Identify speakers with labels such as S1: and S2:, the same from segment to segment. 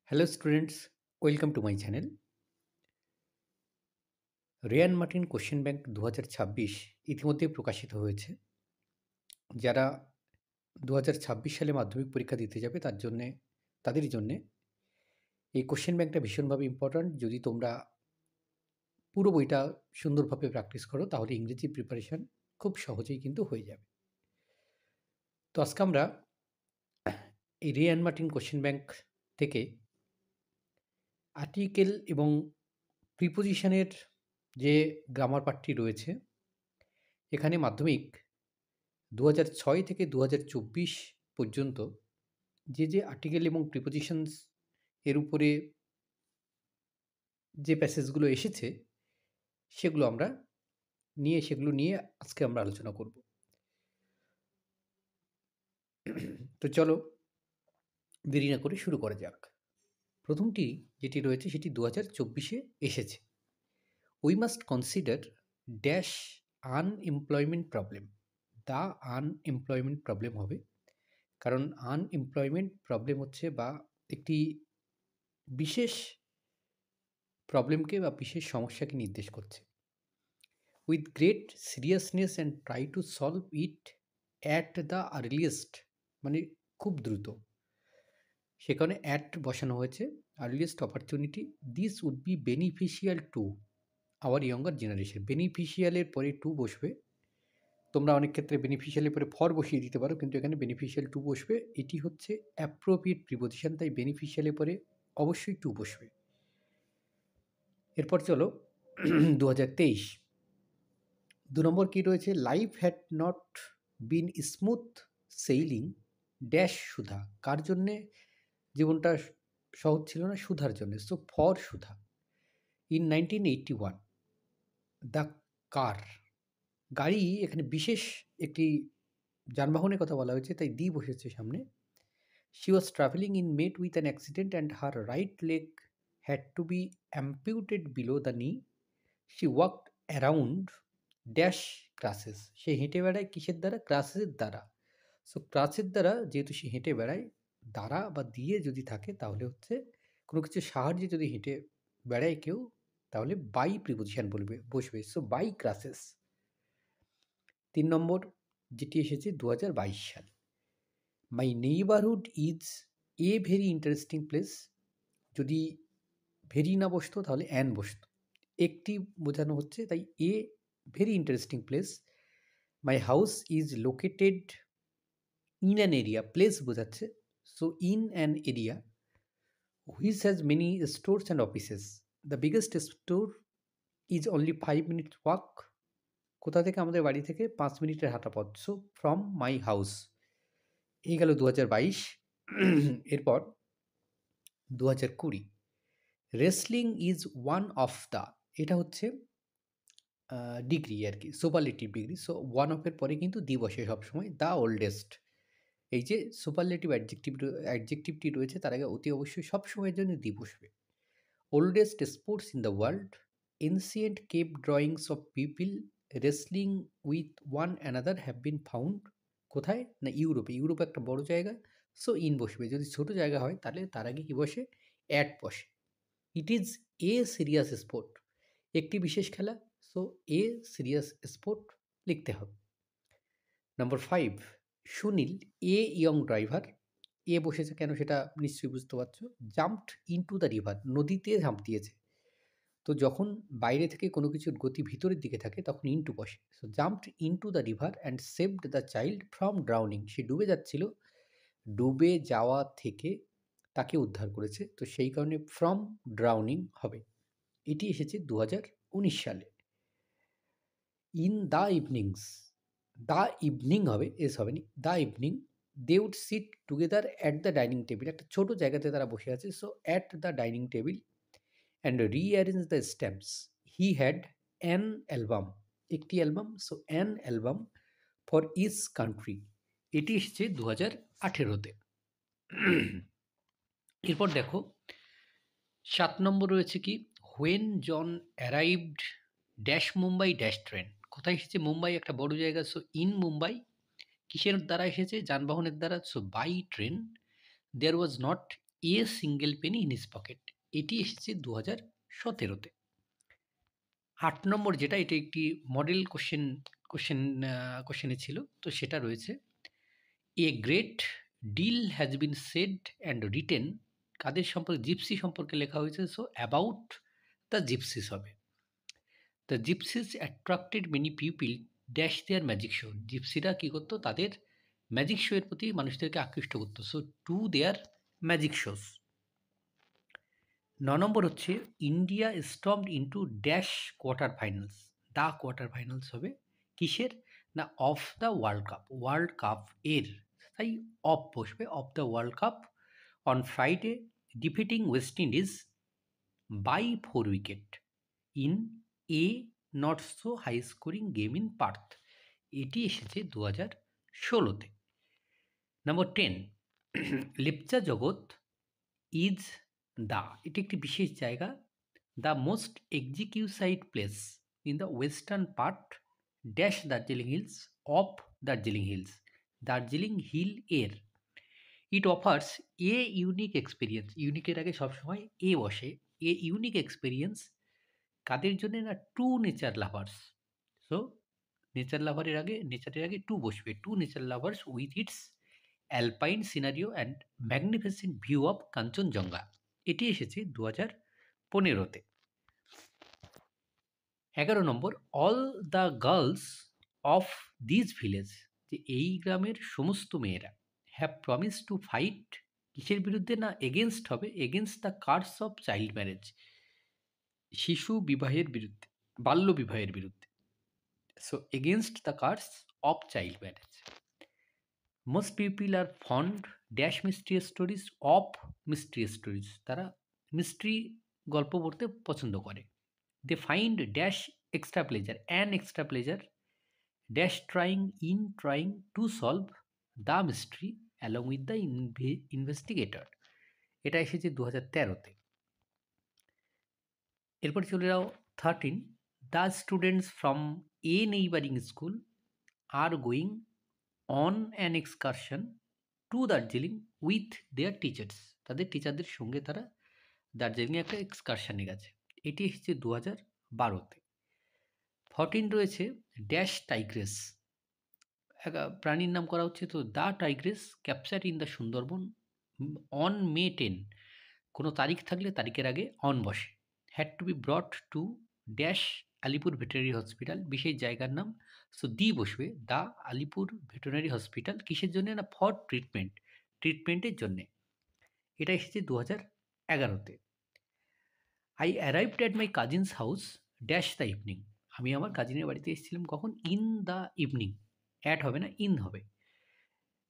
S1: Hello students, welcome to my channel. Ray and Martin question bank 2026 ইতিমধ্যে প্রকাশিত হয়েছে। যারা 2026 সালে মাধ্যমিক পরীক্ষা দিতে যাবে তাদের জন্যে এই কোশ্চেন ব্যাংকটা ভীষণভাবে ইম্পর্ট্যান্ট। যদি তোমরা পুরো বইটা সুন্দরভাবে প্র্যাকটিস করো তাহলে ইংরেজি প্রিপারেশন খুব সহজেই কিন্তু হয়ে যাবে। তো আজকে আমরা এই রেয়ান মার্টিন কোশ্চেন ব্যাংক থেকে আর্টিকেল এবং প্রিপোজিশনের যে গ্রামার পার্টটি রয়েছে, এখানে মাধ্যমিক 2006 থেকে 2024 পর্যন্ত যে আর্টিকেল এবং প্রিপোজিশনস এর উপরে যে প্যাসেজগুলো এসেছে সেগুলো নিয়ে আজকে আমরা আলোচনা করব। তো চলো দেরি না করে শুরু করা যাক। প্রথমটি যেটি রয়েছে সেটি 2024-এ এসেছে। We must consider dash unemployment problem. The unemployment problem হবে, কারণ আনএমপ্লয়মেন্ট প্রবলেম হচ্ছে বা একটি বিশেষ প্রবলেমকে বা বিশেষ সমস্যাকে নির্দেশ করছে। With great seriousness and try to solve it at the earliest, মানে খুব দ্রুত, সেখানে অ্যাট বসানো হয়েছে, earliest opportunity. This would be beneficial to our younger generation. বেনিফিশিয়ালের পরে টু বসবে। তোমরা অনেক ক্ষেত্রে বেনিফিশিয়ালের পরে ফর বসিয়ে দিতে পারো, কিন্তু এখানে বেনিফিশিয়াল টু বসবে। এটি হচ্ছে অ্যাপ্রোপ্রিয়েট প্রিপোজিশন, তাই বেনিফিশিয়ালের পরে অবশ্যই টু বসবে। এরপর চলো 2023। 2 নম্বর কী রয়েছে? Life had not been smooth sailing dash Sudha. কার জন্যে জীবনটা সহজ ছিল না? সুধার জন্যে। So for Sudha. In 1981 the car, গাড়ি এখানে বিশেষ একটি যানবাহনের কথা বলা হয়েছে, তাই দি বসেছে সামনে। She was travelling in met with an accident and her right leg had to be amputated below the knee. She walked around dash classes. সে হেঁটে বেড়ায় কিসের দ্বারা? ক্লাসের দ্বারা। সো ক্লাসের দ্বারা যেহেতু সে হেঁটে বেড়ায়, দ্বারা বা দিয়ে যদি থাকে তাহলে হচ্ছে কোনো কিছুর সাহায্যে যদি হেঁটে বেড়ায় কেউ, তাহলে বাই প্রিপোজিশন বসবে। So by classes. 3 নম্বর যেটি এসেছে 2022 সালে। My neighbourhood is a very interesting place. যদি ভেরি না বসতো তাহলে অ্যান বসতো। একটি বোঝানো হচ্ছে, তাই a very interesting place. My house is located in an area, place বোঝাচ্ছে। So in an area which has many stores and offices. The biggest store is only 5 minutes walk. কোথা থেকে? আমাদের বাড়ি থেকে 5 মিনিটের হাঁটা পথ। So from my house. এই গেল 2022। এরপর 2020। Wrestling is one of the, এটা হচ্ছে ডিগ্রি আর কি, সুপারলেটিভ ডিগ্রি। সো ওয়ান অফের পরে কিন্তু দি বসে সবসময়। দ্য ওল্ডেস্ট, এই যে সুপারলেটিভ অ্যাডজেক্টিভটি রয়েছে তার আগে অতি অবশ্যই সবসময়ের জন্য দি বসবে। Oldest sports in the world. Ancient cave drawings of people wrestling with one another have been found. কোথায়? না ইউরোপে। ইউরোপ একটা বড় জায়গা, সো ইন বসবে। যদি ছোট জায়গা হয় তাহলে তার আগে কি বসে? অ্যাট বসে। It is a serious sport, একটি বিশেষ খেলা। সো এ সিরিয়াস স্পোর্ট লিখতে হবে। Number 5। Sunil a young driver. A বসেছে কেন সেটা নিশ্চয়ই বুঝতে পারছো। জাম্পড ইনটু দ্য রিভার, নদীতে ঝাঁপ দিয়েছে। তো যখন বাইরে থেকে কোনো কিছুর গতি ভিতরের দিকে থাকে তখন ইনটু বসে। So jumped into the river and saved the child from drowning. সে ডুবে যাচ্ছিল, ডুবে যাওয়া থেকে তাকে উদ্ধার করেছে। তো সেই কারণে ফ্রম ড্রাউনিং হবে। এটি এসেছে 2019 সালে। In the evenings, the evening হবে, এস হবে নি, the evening. They would sit together at the dining table, একটা ছোট জায়গাতে তারা বসে আছে। So at the dining table and rearrange the stamps. He had an album, একটি album. So an album for is country. এটি এসেছে 2018-তে। এরপর দেখো 7 নম্বর রয়েছে কি? When John arrived dash Mumbai dash train. কোথায় এসেছে? মুম্বাই একটা বড় জায়গা। So in Mumbai. কিসের দ্বারা এসেছে? যানবাহনের দ্বারা। So by train. There was not a single penny in his pocket, এটি এসেছে 2017-তে। 8 নম্বর যেটা, এটা একটি মডেল কোশ্চেনে ছিল, তো সেটা রয়েছে a great deal has been said and written, কাদের সম্পর্কে? জিপসি সম্পর্কে লেখা হয়েছে, সো অ্যাবাউট দ্য জিপসিস হবে। The gypsies attracted many people dash their magic show, জিপসিরা কী করতো? তাদের ম্যাজিক শো এর প্রতি মানুষদেরকে আকৃষ্ট করতো, so to their magic shows. 9 number হচ্ছে India stormed into dash quarter finals, the quarter finals হবে কিসের? না অফ দ্য ওয়ার্ল্ড কাপ এর, তাই অফ বসবে, of the world cup on Friday, defeating West Indies by 4 wicket in a not so high scoring game in Perth, এটি এসেছে 2016-তে। নম্বর 10 লেপচা জগৎ is the, এটি একটি বিশেষ জায়গা, the most exquisite place in the western part dash Darjeeling hills of Darjeeling hills, Darjeeling hill এর। It offers a unique experience, ইউনিকের আগে সবসময় এ বসে, এ ইউনিক এক্সপিরিয়েন্স কাদের জন্য? না টু নেচার লাভার্স, সো নেচারের আগে টু বসবে, to nature lovers with its alpine scenario and magnificent view of Kanchenjunga, এটি এসেছে 2015-তে। 11 number all the girls of this village, যে এই গ্রামের সমস্ত মেয়েরা হ্যাভ প্রমিস টু ফাইট, কিসের বিরুদ্ধে? না এগেনস্ট হবে, against the curse of child marriage, শিশু বিবাহের বিরুদ্ধে, বাল্য বিবাহের বিরুদ্ধে, so against the curse of child marriage. Most people are fond dash mysterious stories of mysterious stories, তারা মিস্ট্রি গল্প পড়তে পছন্দ করে। They find dash extra pleasure an extra pleasure dash trying to solve the mystery along with the investigator, এটা এসেছে 2013-তে। এরপর চলে যাও 13 the students from a neighbouring school R going on an excursion to Darjeeling with their teachers, তাদের টিচারদের সঙ্গে তারা দার্জিলিংয়ে একটা এক্সকারশানে গেছে, এটি এসেছে 2012-তে। 14 রয়েছে ড্যাশ টাইগ্রেস, প্রাণীর নাম করা হচ্ছে, তো the tigress capture in the Sundarban on May 10, কোনো তারিখ থাকলে তারিখের আগে অন বসে, had to be brought to dash Alipore veterinary hospital, বিশেষ জায়গার নাম, সো দি বসবে দ্য আলিপুর ভেটেরিনারি হসপিটাল, কিসের জন্য? না ফর ট্রিটমেন্টের জন্যে, এটা এসেছে 2011-তে। I arrived at my cousin's house dash the evening, আমি আমার কাজিনের বাড়িতে এসেছিলাম কখন? ইন দ্য ইভিনিং, অ্যাট হবে না, ইন হবে।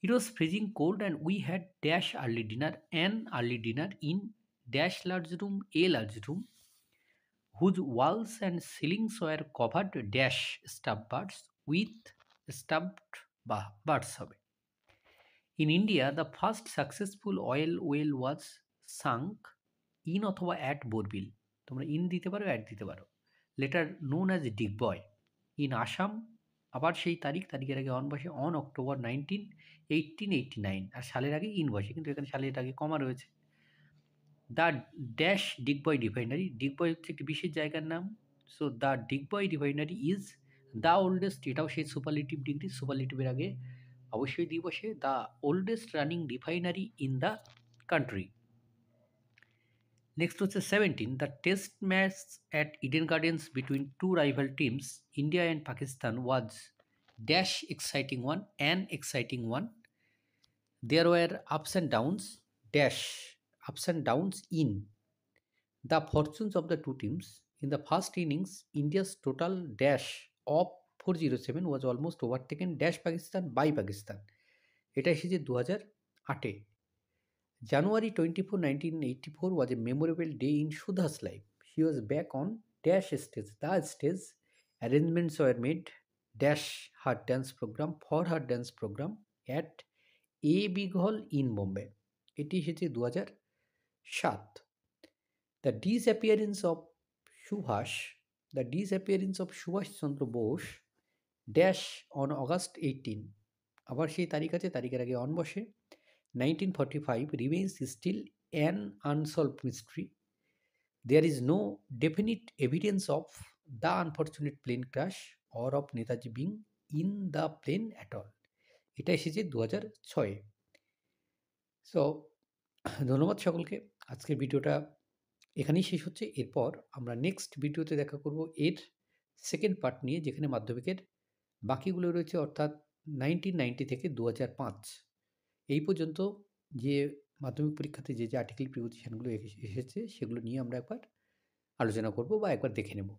S1: It was freezing cold and we had dash early dinner an early dinner in dash large room a large room whose walls and ceilings were covered dash stuff birds with stuffed birds হবে। In India the first successful oil well was sunk in অথবা at Borbil, তোমরা in দিতে পারো, at দিতে পারো, later known as Digboi. In Assam আবার সেই তারিখের আগে অন বসে, অন অক্টোবর 19, 1889, আর সালের আগে ইন বসে, কিন্তু এখানে সালের আগে কমা রয়েছে। The dash Digboi refinery, Digboi হচ্ছে একটি বিশেষ জায়গার নাম, so the Digboi refinery is the oldest, এটাও সেই সুপারলেটিভ ডিগ্রি, সুপারলেটিভের আগে অবশ্যই দি বসে, the oldest running refinery in the country. Next হচ্ছে 17 the test match at Eden Gardens between two rival teams India and Pakistan was dash exciting one, there were ups and downs in the fortunes of the two teams. In the first innings India's total dash of 407 was almost overtaken dash Pakistan by Pakistan, এটা এসেছে 2008-এ। January 24, 1984 was a memorable day in Sudha's life. She was back on dash stage. The stage arrangements were made dash her dance program at A Big Hall in Bombay. এটি এসেছে 2007। The disappearance of Subhash Chandra Bose dash on August 18, আবার সেই তারিখ আছে, তারিখের আগে on বসে, 1945 remains still an unsolved mystery. There is no definite evidence of the unfortunate plane crash or of Netaji being in the plane at all. এটা এসেছে 2006-এ। So ধন্যবাদ সকলকে। আজকের ভিডিওটা এখানেই শেষ হচ্ছে। এরপর আমরা নেক্সট ভিডিওতে দেখা করব এর সেকেন্ড পার্ট নিয়ে, যেখানে মাধ্যমিকের বাকিগুলো রয়েছে, অর্থাৎ 1990 থেকে 2005 এই পর্যন্ত যে মাধ্যমিক পরীক্ষাতে যে আর্টিকেল প্রিপোজিশনগুলো এসেছে সেগুলো নিয়ে আমরা একবার আলোচনা করব বা একবার দেখে নেব।